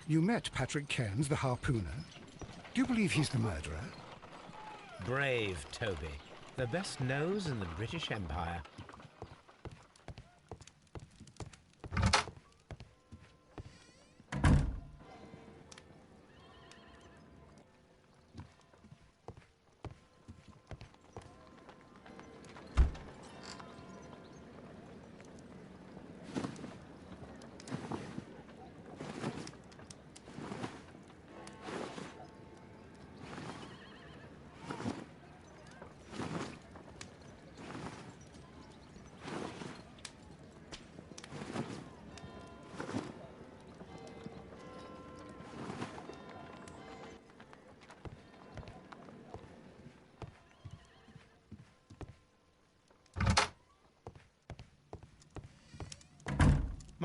You met Patrick Cairns, the harpooner. Do you believe he's the murderer? Brave Toby. The best nose in the British Empire.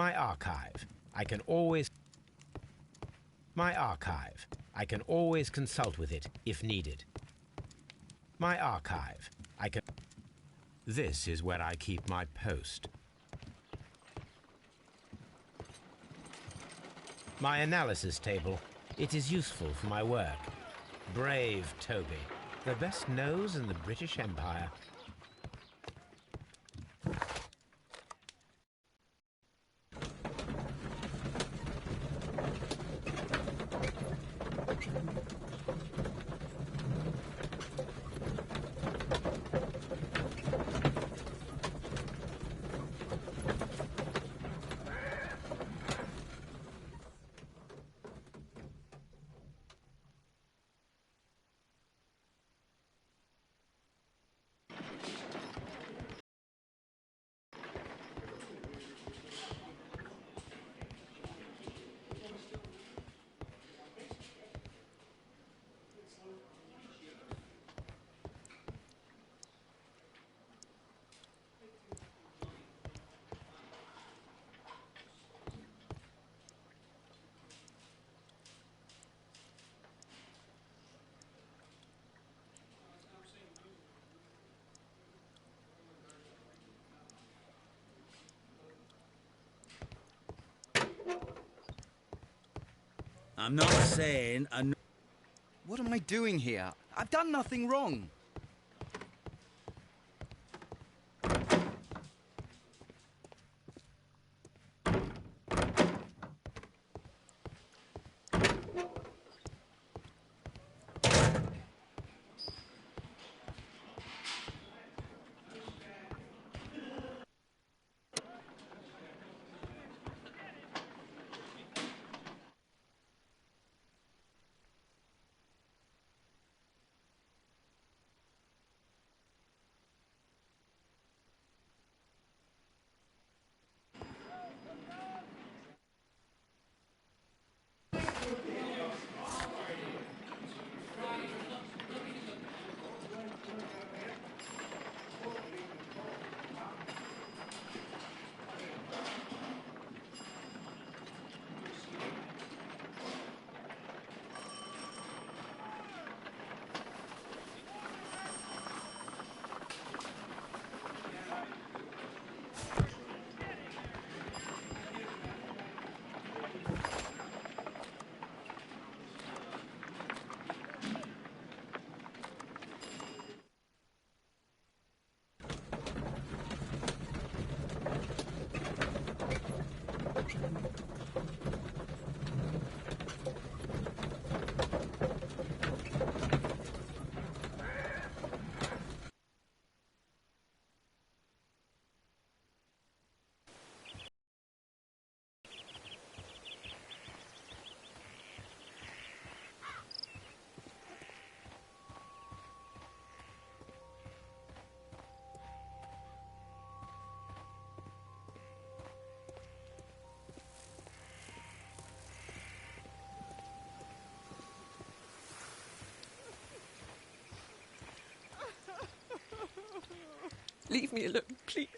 My archive. I can always consult with it if needed. My archive. This is where I keep my post. My analysis table. It is useful for my work. Brave Toby. The best nose in the British Empire. I'm not saying What am I doing here? I've done nothing wrong. Leave me alone, please.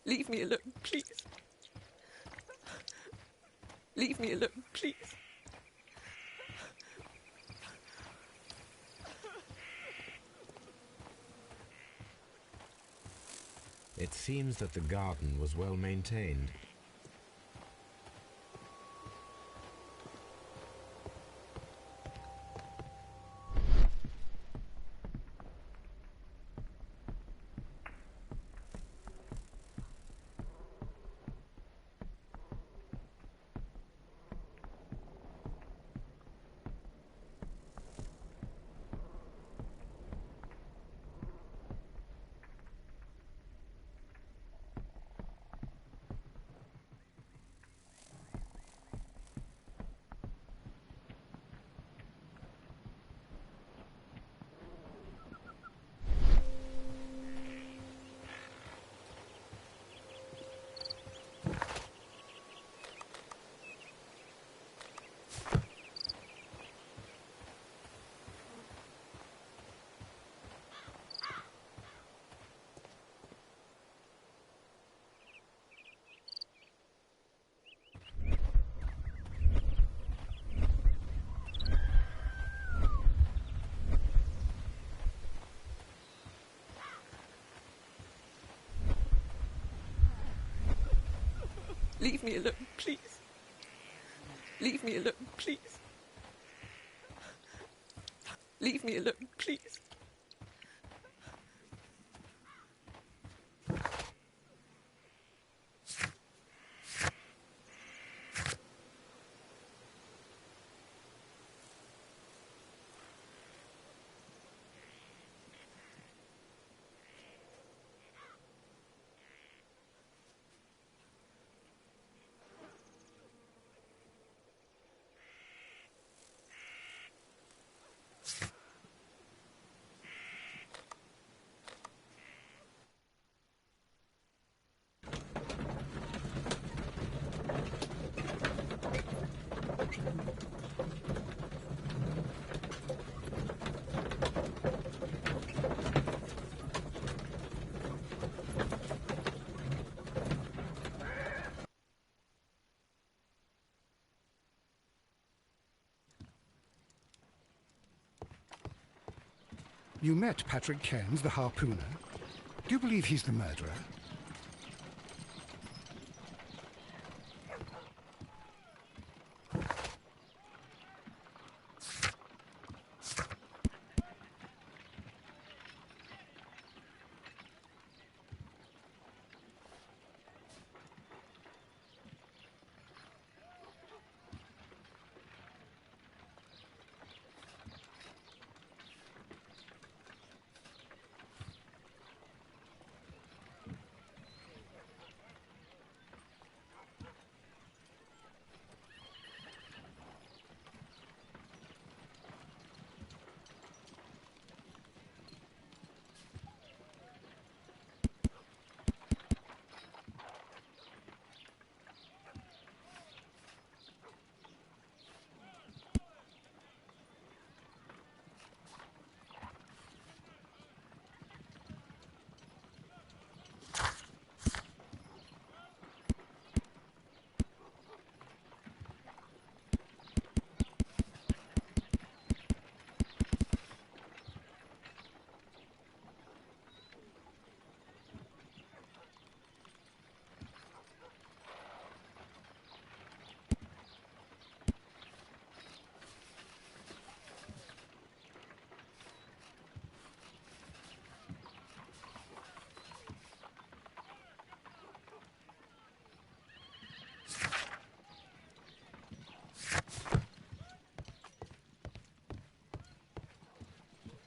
Leave me alone, please. Leave me alone, please. It seems that the garden was well maintained. Leave me alone, please. Leave me alone, please. Leave me alone, please. You met Patrick Cairns, the harpooner. Do you believe he's the murderer?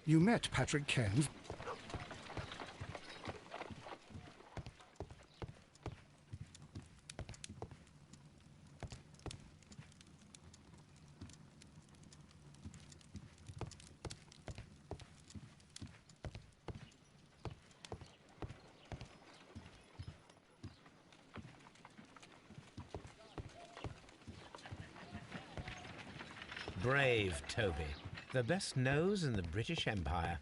You met Patrick Cairns. Brave Toby. The best nose in the British Empire.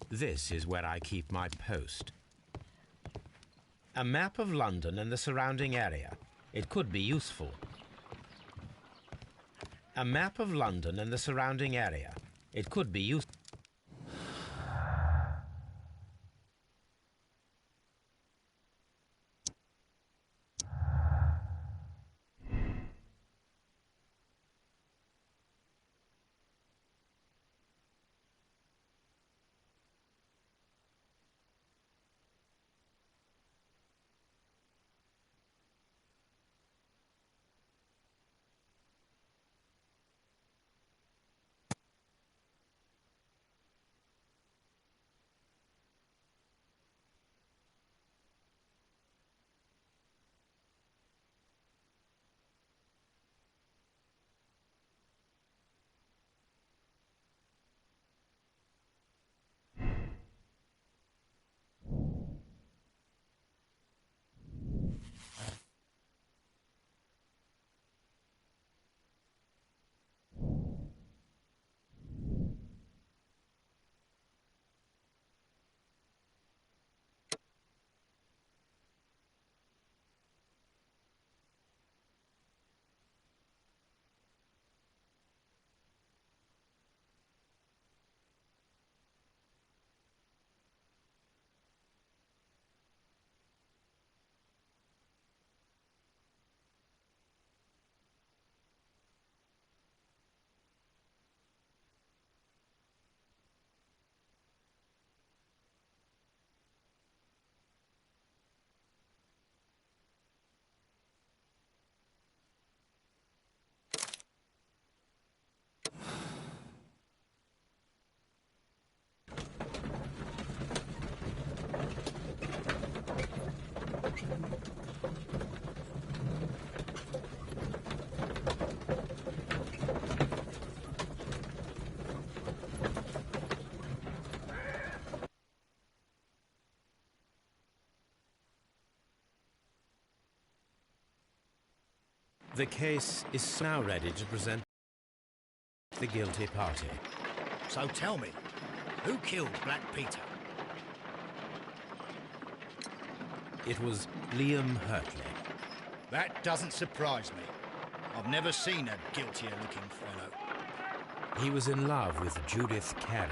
This is where I keep my post. A map of London and the surrounding area. It could be useful. A map of London and the surrounding area. It could be useful. The case is now ready to present the guilty party. So tell me, who killed Black Peter? It was Liam Hurtley. That doesn't surprise me. I've never seen a guiltier-looking fellow. He was in love with Judith Carey.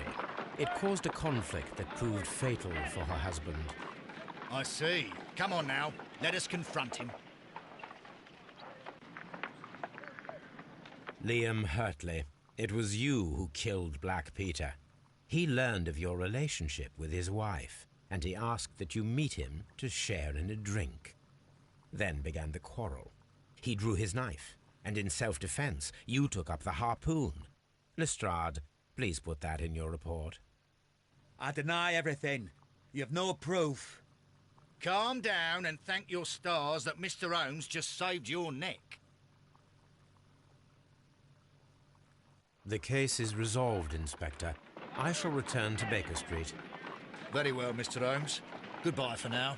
It caused a conflict that proved fatal for her husband. I see. Come on now, let us confront him. Liam Hurtley, it was you who killed Black Peter. He learned of your relationship with his wife, and he asked that you meet him to share in a drink. Then began the quarrel. He drew his knife, and in self-defense, you took up the harpoon. Lestrade, please put that in your report. I deny everything. You have no proof. Calm down and thank your stars that Mr. Holmes just saved your neck. The case is resolved, Inspector. I shall return to Baker Street. Very well, Mr. Holmes. Goodbye for now.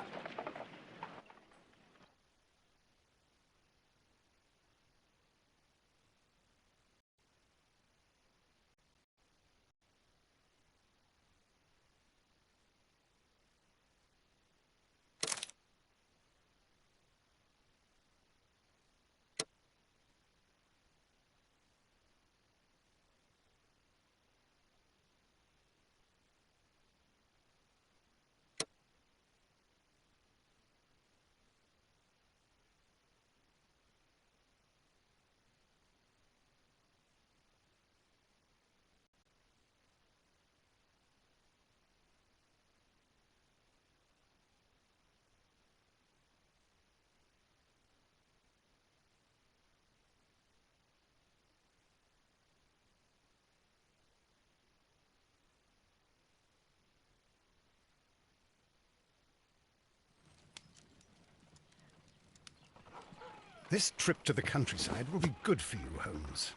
This trip to the countryside will be good for you, Holmes.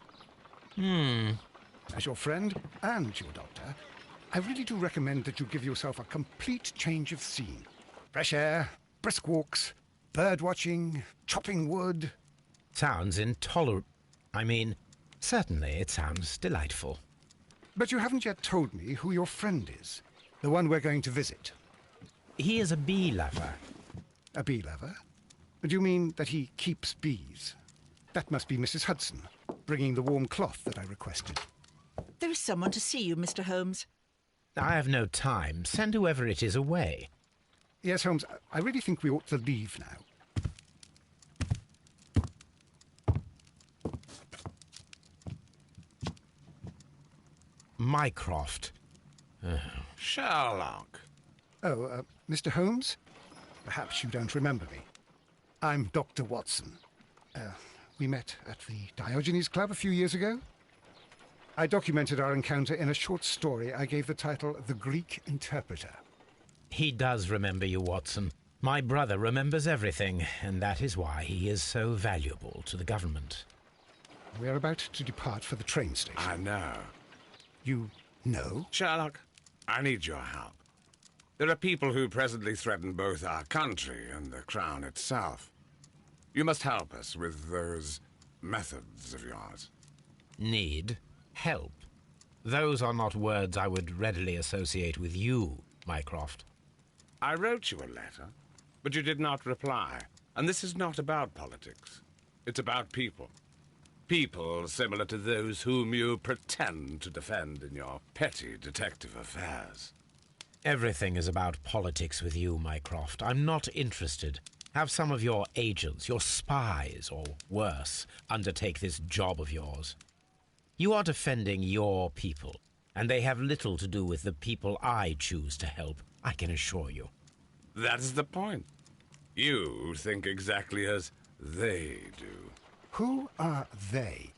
As your friend and your doctor, I really do recommend that you give yourself a complete change of scene. Fresh air, brisk walks, bird watching, chopping wood. Sounds intolerable. I mean, certainly it sounds delightful. But you haven't yet told me who your friend is, the one we're going to visit. He is a bee lover. A bee lover? Do you mean that he keeps bees? That must be Mrs. Hudson, bringing the warm cloth that I requested. There is someone to see you, Mr. Holmes. I have no time. Send whoever it is away. Yes, Holmes, I really think we ought to leave now. Mycroft. Sherlock. Oh, Mr. Holmes? Perhaps you don't remember me. I'm Dr. Watson. We met at the Diogenes Club a few years ago. I documented our encounter in a short story I gave the title The Greek Interpreter. He does remember you, Watson. My brother remembers everything, and that is why he is so valuable to the government. We're about to depart for the train station. I know. You know? Sherlock, I need your help. There are people who presently threaten both our country and the Crown itself. You must help us with those methods of yours. Need? Help? Those are not words I would readily associate with you, Mycroft. I wrote you a letter, but you did not reply. And this is not about politics. It's about people. People similar to those whom you pretend to defend in your petty detective affairs. Everything is about politics with you, Mycroft. I'm not interested. Have some of your agents, your spies, or worse, undertake this job of yours. You are defending your people, and they have little to do with the people I choose to help, I can assure you. That's the point. You think exactly as they do. Who are they?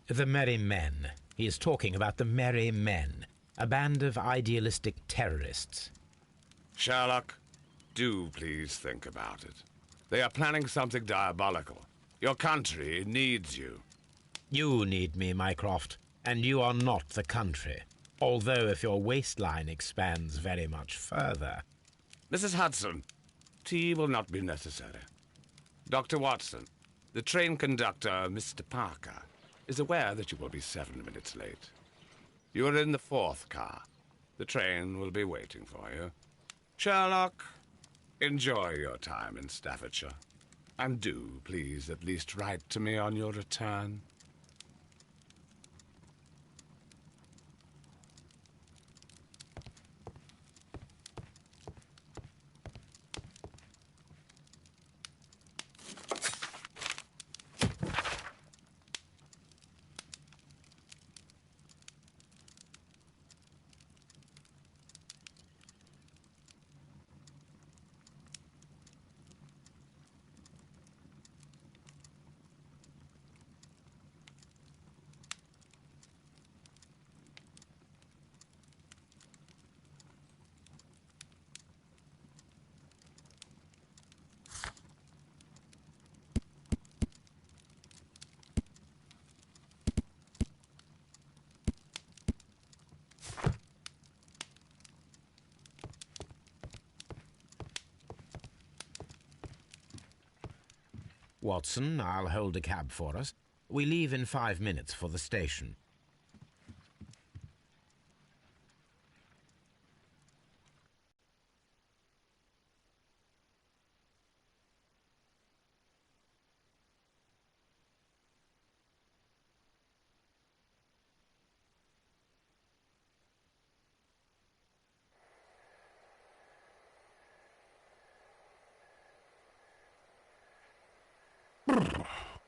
The Merry Men. He is talking about the Merry Men, a band of idealistic terrorists. Sherlock, do please think about it. They are planning something diabolical. Your country needs you. You need me, Mycroft, and you are not the country. Although if your waistline expands very much further. Mrs. Hudson, tea will not be necessary. Dr. Watson, the train conductor, Mr. Parker, is aware that you will be 7 minutes late. You are in the 4th car. The train will be waiting for you. Sherlock, enjoy your time in Staffordshire. And do, please, at least write to me on your return. Watson, I'll hold a cab for us. We leave in 5 minutes for the station.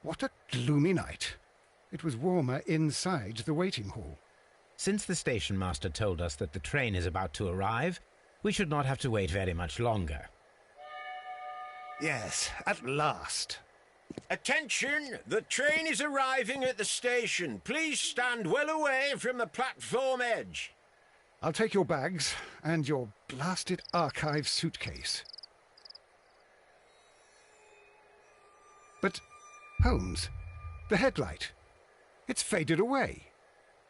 What a gloomy night. It was warmer inside the waiting hall. Since the station master told us that the train is about to arrive, we should not have to wait very much longer. Yes, at last. Attention! The train is arriving at the station. Please stand well away from the platform edge. I'll take your bags and your blasted archive suitcase. But, Holmes, the headlight, it's faded away.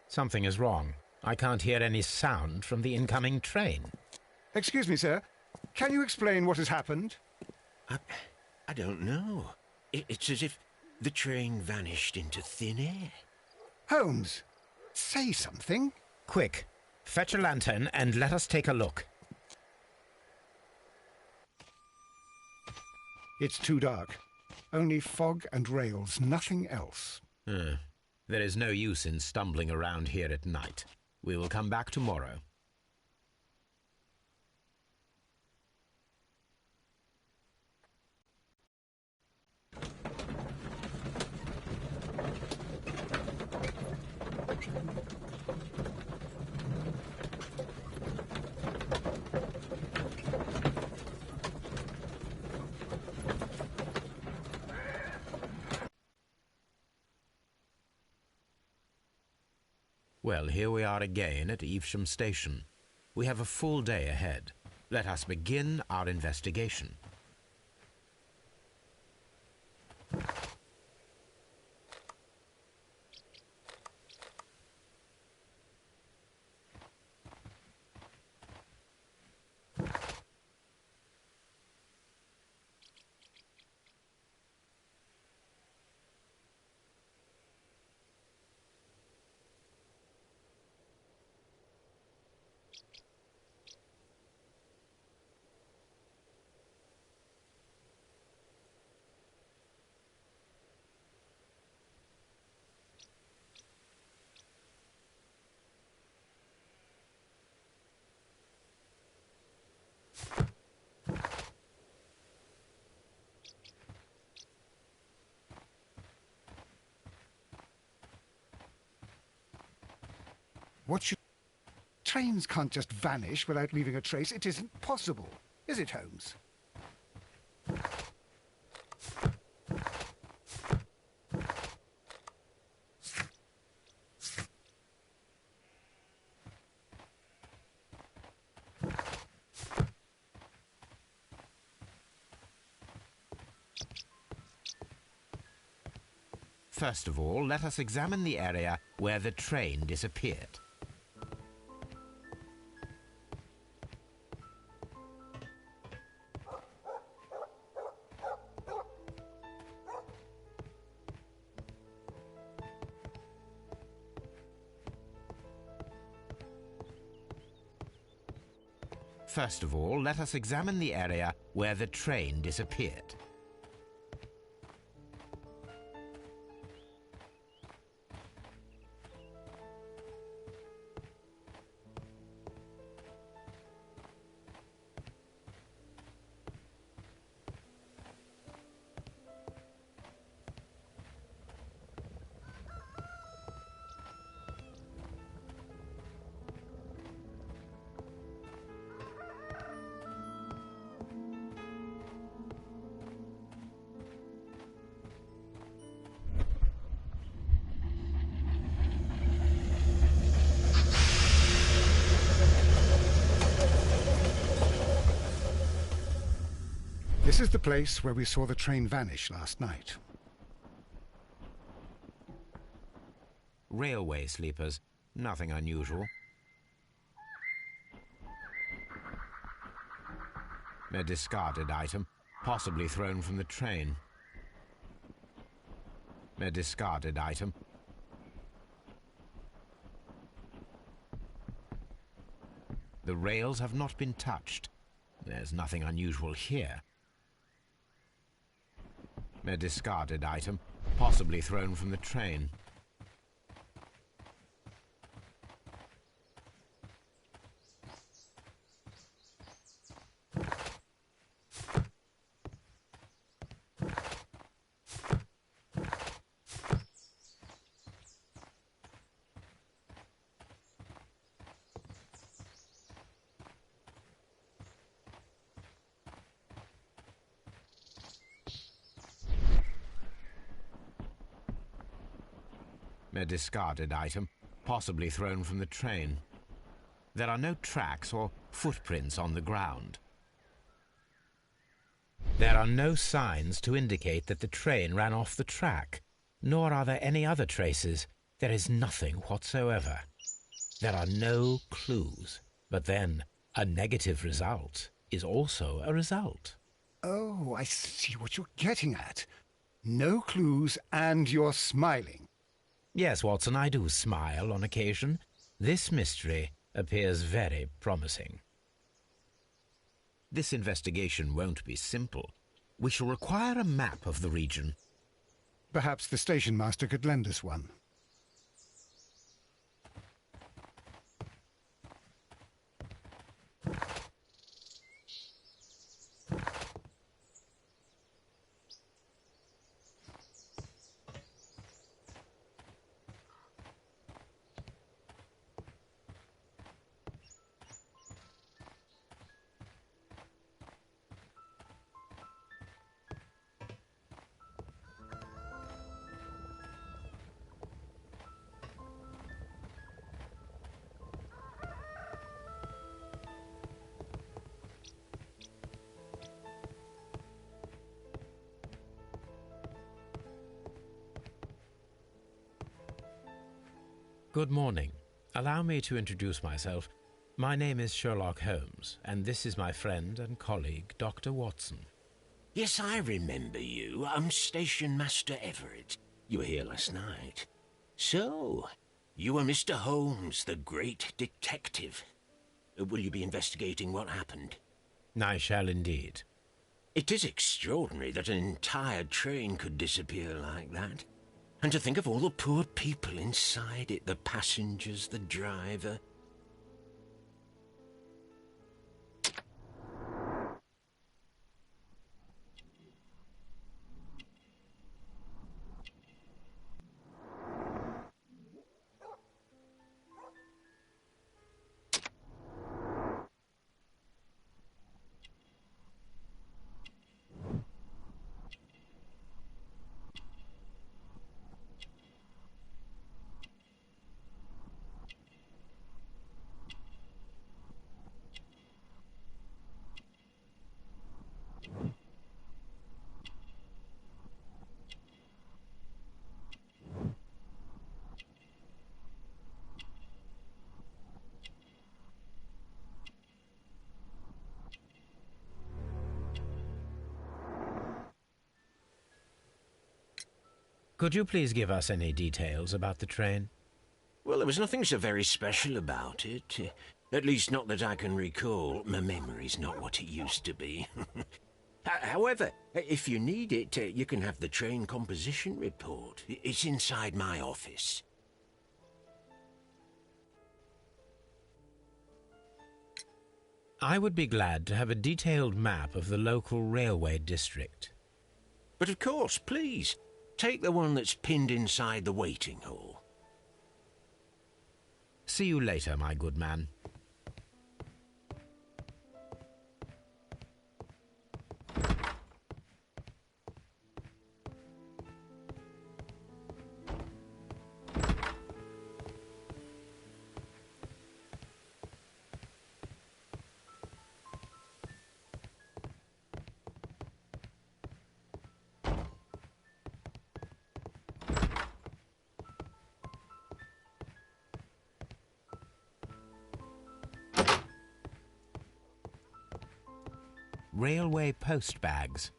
Something is wrong. I can't hear any sound from the incoming train. Excuse me, sir. Can you explain what has happened? I don't know. It's as if the train vanished into thin air. Holmes, say something. Quick, fetch a lantern and let us take a look. It's too dark. Only fog and rails, nothing else. There is no use in stumbling around here at night. We will come back tomorrow. Well, here we are again at Evesham Station. We have a full day ahead. Let us begin our investigation. What should... Trains can't just vanish without leaving a trace. It isn't possible. Is it, Holmes? First of all, let us examine the area where the train disappeared. First of all, let us examine the area where the train disappeared. This is the place where we saw the train vanish last night. Railway sleepers, nothing unusual. A discarded item, possibly thrown from the train. A discarded item. The rails have not been touched. There's nothing unusual here. A discarded item, possibly thrown from the train. A discarded item, possibly thrown from the train. There are no tracks or footprints on the ground. There are no signs to indicate that the train ran off the track, nor are there any other traces. There is nothing whatsoever. There are no clues. But then, a negative result is also a result. Oh, I see what you're getting at. No clues, and you're smiling. Yes, Watson, I do smile on occasion. This mystery appears very promising. This investigation won't be simple. We shall require a map of the region. Perhaps the station master could lend us one. Good morning. Allow me to introduce myself. My name is Sherlock Holmes, and this is my friend and colleague, Dr. Watson. Yes, I remember you. I'm Station Master Everett. You were here last night. So, you are Mr. Holmes, the great detective. Will you be investigating what happened? I shall indeed. It is extraordinary that an entire train could disappear like that. And to think of all the poor people inside it, the passengers, the driver. Could you please give us any details about the train? Well, there was nothing so very special about it. At least not that I can recall. My memory's not what it used to be. However, if you need it, you can have the train composition report. It's inside my office. I would be glad to have a detailed map of the local railway district. But of course, please, take the one that's pinned inside the waiting hall. See you later, my good man. Railway post bags.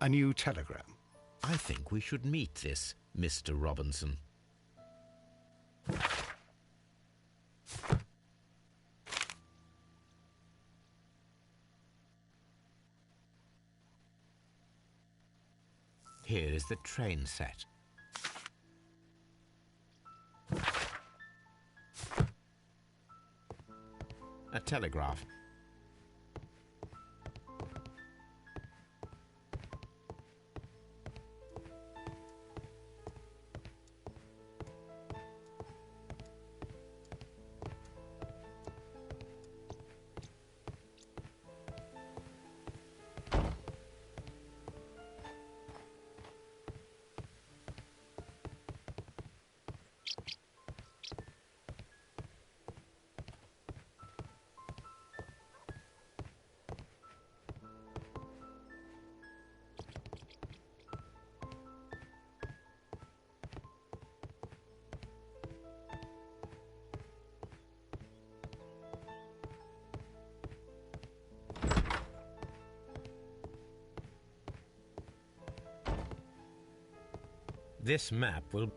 A new telegram. I think we should meet this Mr. Robinson. Here is the train set. A telegraph. This map will...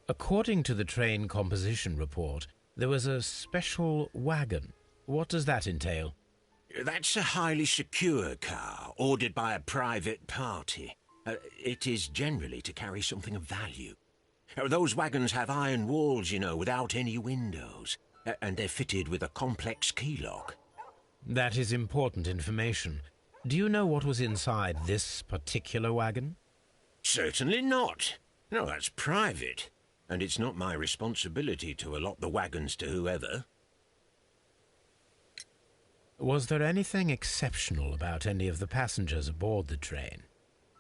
According to the train composition report, there was a special wagon. What does that entail? That's a highly secure car, ordered by a private party. It is generally to carry something of value. Those wagons have iron walls, you know, without any windows, and they're fitted with a complex key lock. That is important information. Do you know what was inside this particular wagon? Certainly not. No, that's private. And it's not my responsibility to allot the wagons to whoever. Was there anything exceptional about any of the passengers aboard the train?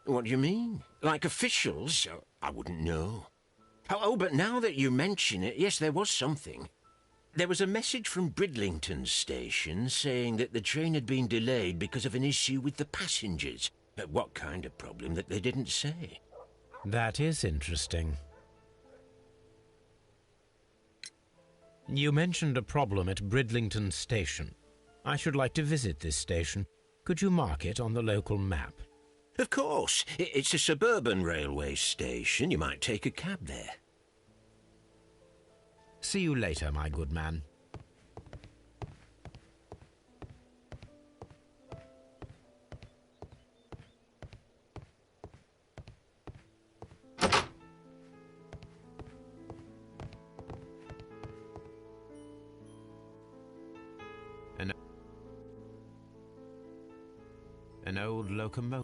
What do you mean? Like officials? I wouldn't know. Oh, but now that you mention it, yes, there was something. There was a message from Bridlington station saying that the train had been delayed because of an issue with the passengers. What kind of problem that they didn't say? That is interesting. You mentioned a problem at Bridlington station. I should like to visit this station. Could you mark it on the local map? Of course. It's a suburban railway station. You might take a cab there. See you later, my good man. An old locomotive.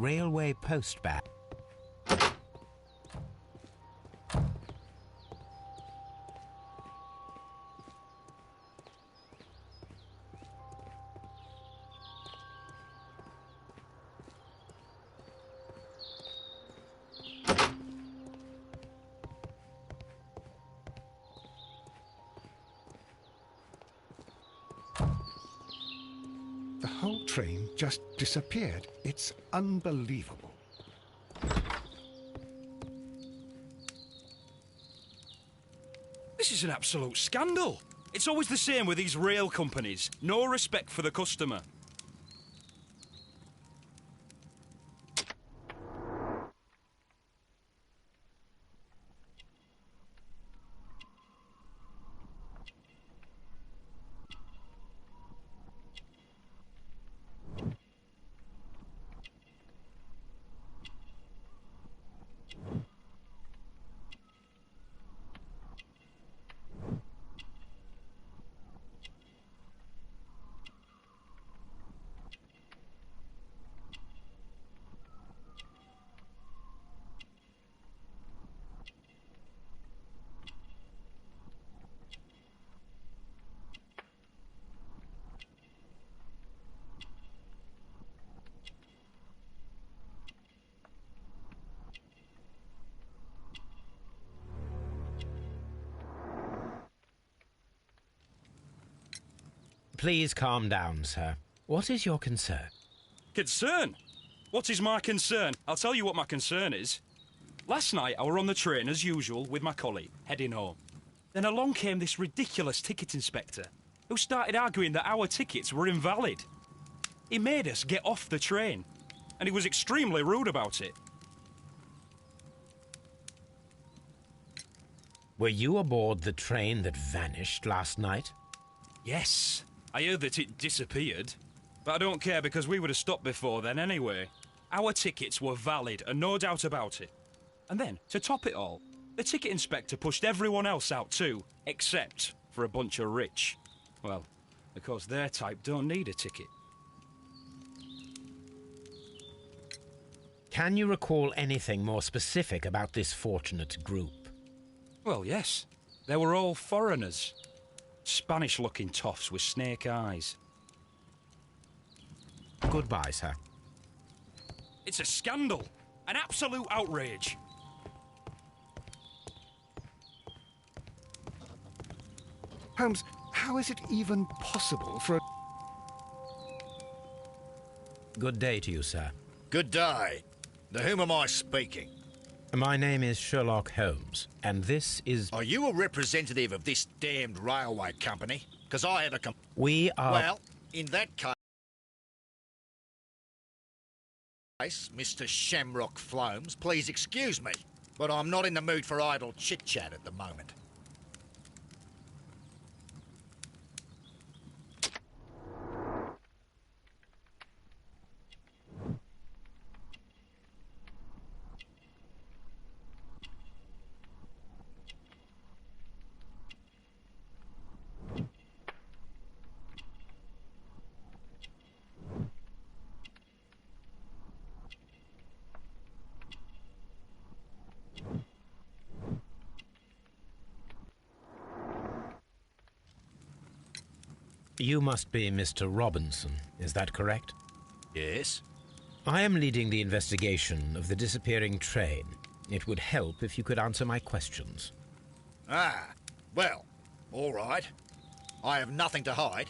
railway post bag. The whole train just disappeared. It's unbelievable. This is an absolute scandal. It's always the same with these rail companies. No respect for the customer. Please calm down, sir. What is your concern? Concern? What is my concern? I'll tell you what my concern is. Last night I were on the train as usual with my colleague, heading home. Then along came this ridiculous ticket inspector, who started arguing that our tickets were invalid. He made us get off the train, and he was extremely rude about it. Were you aboard the train that vanished last night? Yes, I heard that it disappeared. But I don't care because we would have stopped before then anyway. Our tickets were valid and no doubt about it. And then, to top it all, the ticket inspector pushed everyone else out too, except for a bunch of rich. Well, because their type don't need a ticket. Can you recall anything more specific about this fortunate group? Well, yes. They were all foreigners. Spanish-looking toffs with snake eyes. Goodbye, sir. It's a scandal. An absolute outrage. Holmes, how is it even possible for a... Good day to you, sir. Good day. To whom am I speaking? My name is Sherlock Holmes, and this is... Are you a representative of this damned railway company? Because I have a We are... Well, in that case, Mr. Shamrock Flomes, please excuse me, but I'm not in the mood for idle chit-chat at the moment. You must be Mr. Robinson, is that correct? Yes? I am leading the investigation of the disappearing train. It would help if you could answer my questions. Ah, well, all right. I have nothing to hide.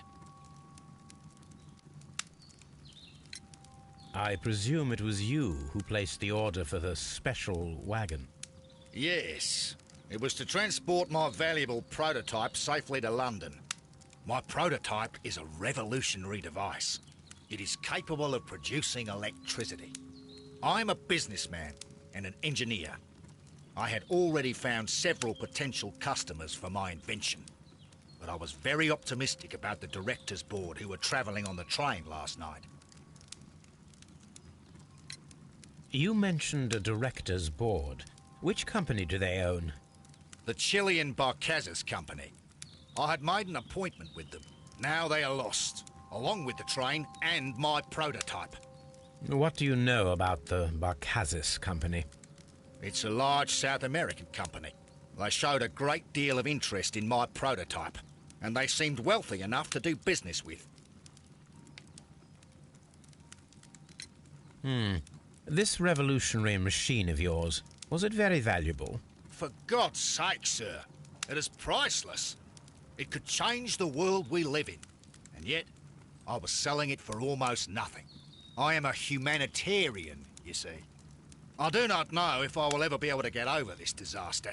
I presume it was you who placed the order for the special wagon. Yes. It was to transport my valuable prototype safely to London. My prototype is a revolutionary device. It is capable of producing electricity. I'm a businessman and an engineer. I had already found several potential customers for my invention, but I was very optimistic about the directors' board who were travelling on the train last night. You mentioned a director's board. Which company do they own? The Chilean Barcazas Company. I had made an appointment with them. Now they are lost, along with the train and my prototype. What do you know about the Barkazis Company? It's a large South American company. They showed a great deal of interest in my prototype, and they seemed wealthy enough to do business with. This revolutionary machine of yours, was it very valuable? For God's sake, sir, it is priceless. It could change the world we live in, and yet I was selling it for almost nothing. I am a humanitarian, you see. I do not know if I will ever be able to get over this disaster.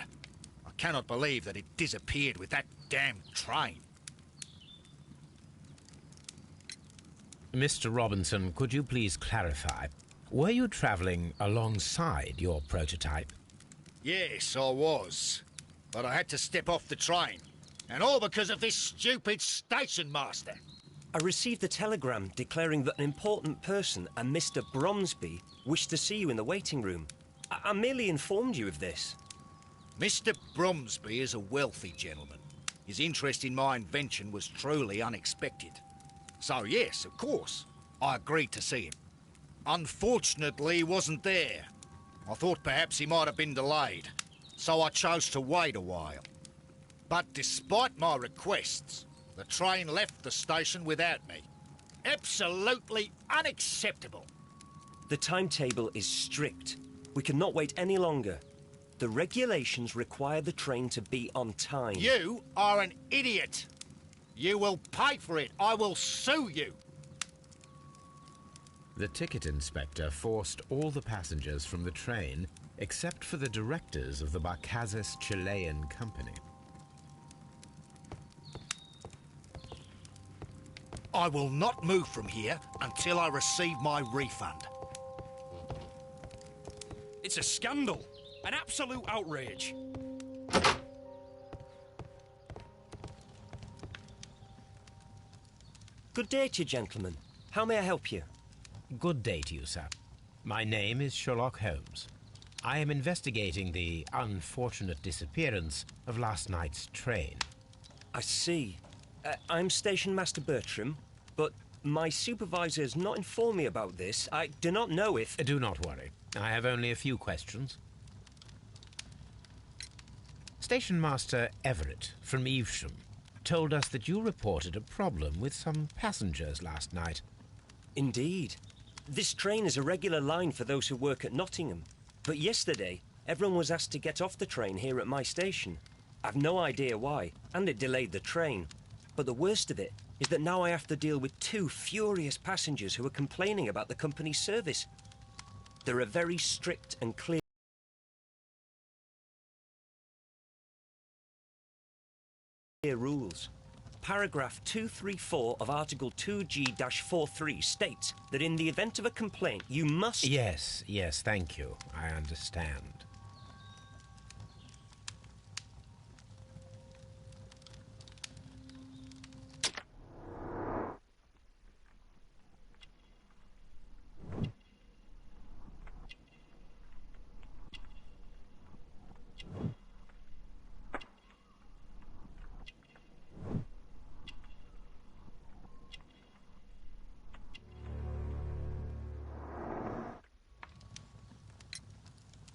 I cannot believe that it disappeared with that damn train. Mr. Robinson, could you please clarify? Were you travelling alongside your prototype? Yes, I was. But I had to step off the train. And all because of this stupid station master. I received a telegram declaring that an important person, a Mr. Bromsby, wished to see you in the waiting room. I merely informed you of this. Mr. Bromsby is a wealthy gentleman. His interest in my invention was truly unexpected. So yes, of course, I agreed to see him. Unfortunately, he wasn't there. I thought perhaps he might have been delayed, so I chose to wait a while. But despite my requests, the train left the station without me. Absolutely unacceptable. The timetable is strict. We cannot wait any longer. The regulations require the train to be on time. You are an idiot. You will pay for it. I will sue you. The ticket inspector forced all the passengers from the train except for the directors of the Barkazis Chilean Company. I will not move from here until I receive my refund. It's a scandal. An absolute outrage. Good day to you, gentlemen. How may I help you? Good day to you, sir. My name is Sherlock Holmes. I am investigating the unfortunate disappearance of last night's train. I see. I'm Station Master Bertram, but my supervisor has not informed me about this. I do not know if... Do not worry. I have only a few questions. Station Master Everett from Evesham told us that you reported a problem with some passengers last night. Indeed. This train is a regular line for those who work at Nottingham. But yesterday, everyone was asked to get off the train here at my station. I've no idea why, and it delayed the train. But the worst of it is that now I have to deal with two furious passengers who are complaining about the company's service. There are very strict and clear rules. Paragraph 234 of Article 2G-43 states that in the event of a complaint, you must... Yes, thank you. I understand.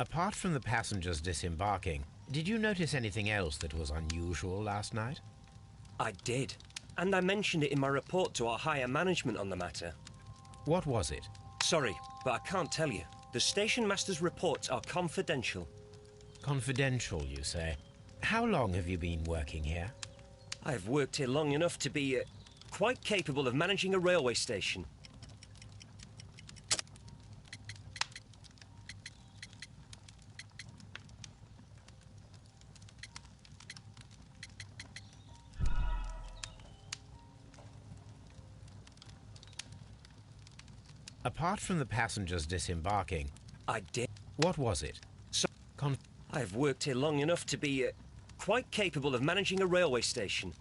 Apart from the passengers disembarking, did you notice anything else that was unusual last night? I did, and I mentioned it in my report to our higher management on the matter. What was it? Sorry, but I can't tell you. The station master's reports are confidential. Confidential, you say? How long have you been working here? I have worked here long enough to be quite capable of managing a railway station. Apart from the passengers disembarking... I did. What was it? I have worked here long enough to be quite capable of managing a railway station.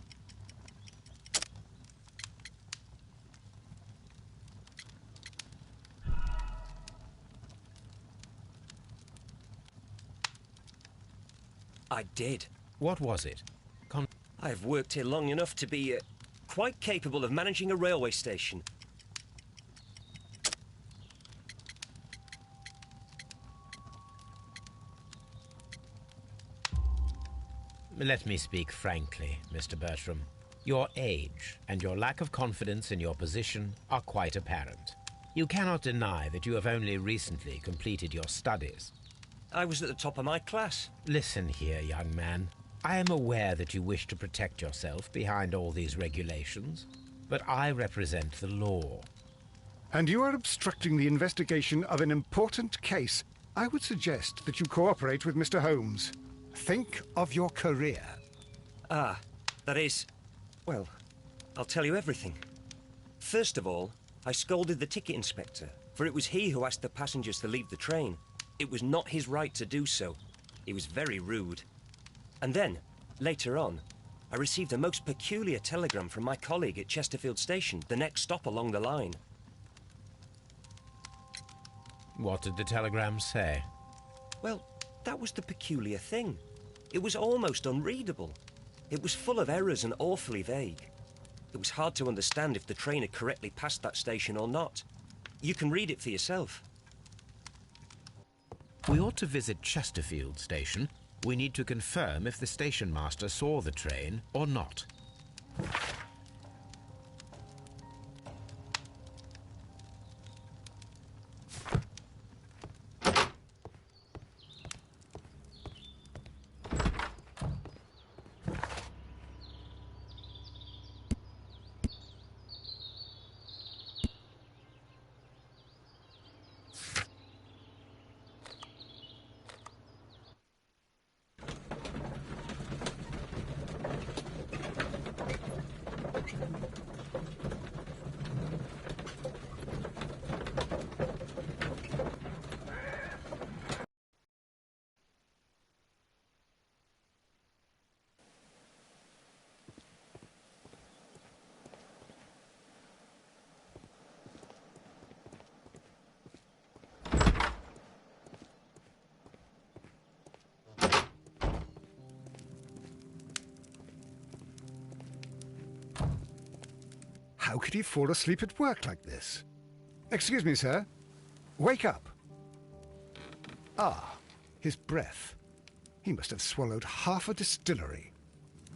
I did. What was it? I have worked here long enough to be quite capable of managing a railway station. Let me speak frankly, Mr. Bertram. Your age and your lack of confidence in your position are quite apparent. You cannot deny that you have only recently completed your studies. I was at the top of my class. Listen here, young man. I am aware that you wish to protect yourself behind all these regulations, but I represent the law. And you are obstructing the investigation of an important case. I would suggest that you cooperate with Mr. Holmes. Think of your career. Ah, that is... well, I'll tell you everything. First of all, I scolded the ticket inspector, for it was he who asked the passengers to leave the train. It was not his right to do so. He was very rude. And then, later on, I received a most peculiar telegram from my colleague at Chesterfield Station, the next stop along the line. What did the telegram say? Well, that was the peculiar thing. It was almost unreadable. It was full of errors and awfully vague. It was hard to understand if the train had correctly passed that station or not. You can read it for yourself. We ought to visit Chesterfield Station. We need to confirm if the station master saw the train or not. How could he fall asleep at work like this? Excuse me, sir. Wake up. Ah, his breath. He must have swallowed half a distillery.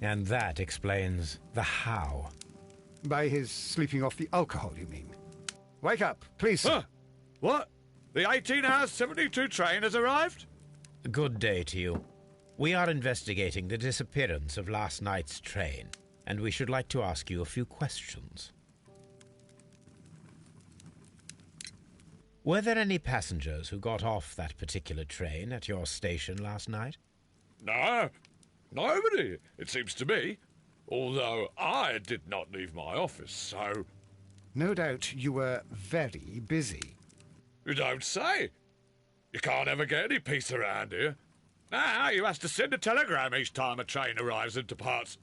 And that explains the how. By his sleeping off the alcohol, you mean? Wake up, please, sir. Huh? What? The 18 hours 72 train has arrived? Good day to you. We are investigating the disappearance of last night's train, and we should like to ask you a few questions. Were there any passengers who got off that particular train at your station last night? No, nobody, it seems to me. Although I did not leave my office, so... No doubt you were very busy. You don't say. You can't ever get any peace around here. Now you have to send a telegram each time a train arrives and departs.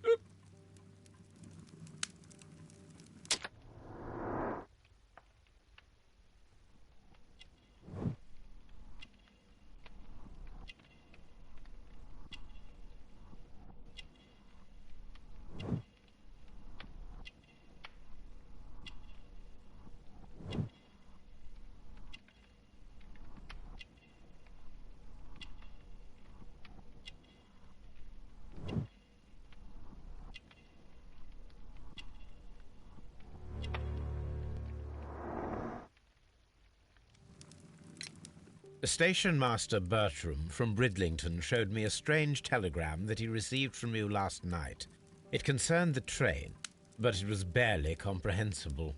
Station Master Bertram from Bridlington showed me a strange telegram that he received from you last night. It concerned the train, but it was barely comprehensible.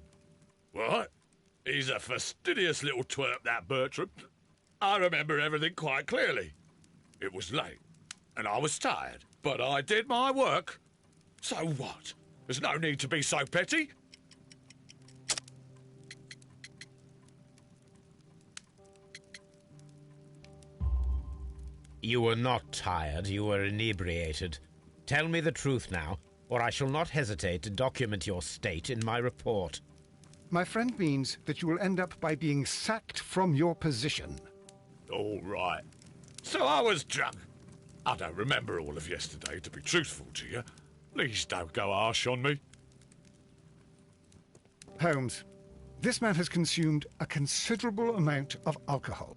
What? He's a fastidious little twerp, that Bertram. I remember everything quite clearly. It was late, and I was tired, but I did my work. So what? There's no need to be so petty. You were not tired, you were inebriated. Tell me the truth now, or I shall not hesitate to document your state in my report. My friend means that you will end up by being sacked from your position. All right. So I was drunk. I don't remember all of yesterday, to be truthful to you. Please don't go harsh on me. Holmes, this man has consumed a considerable amount of alcohol.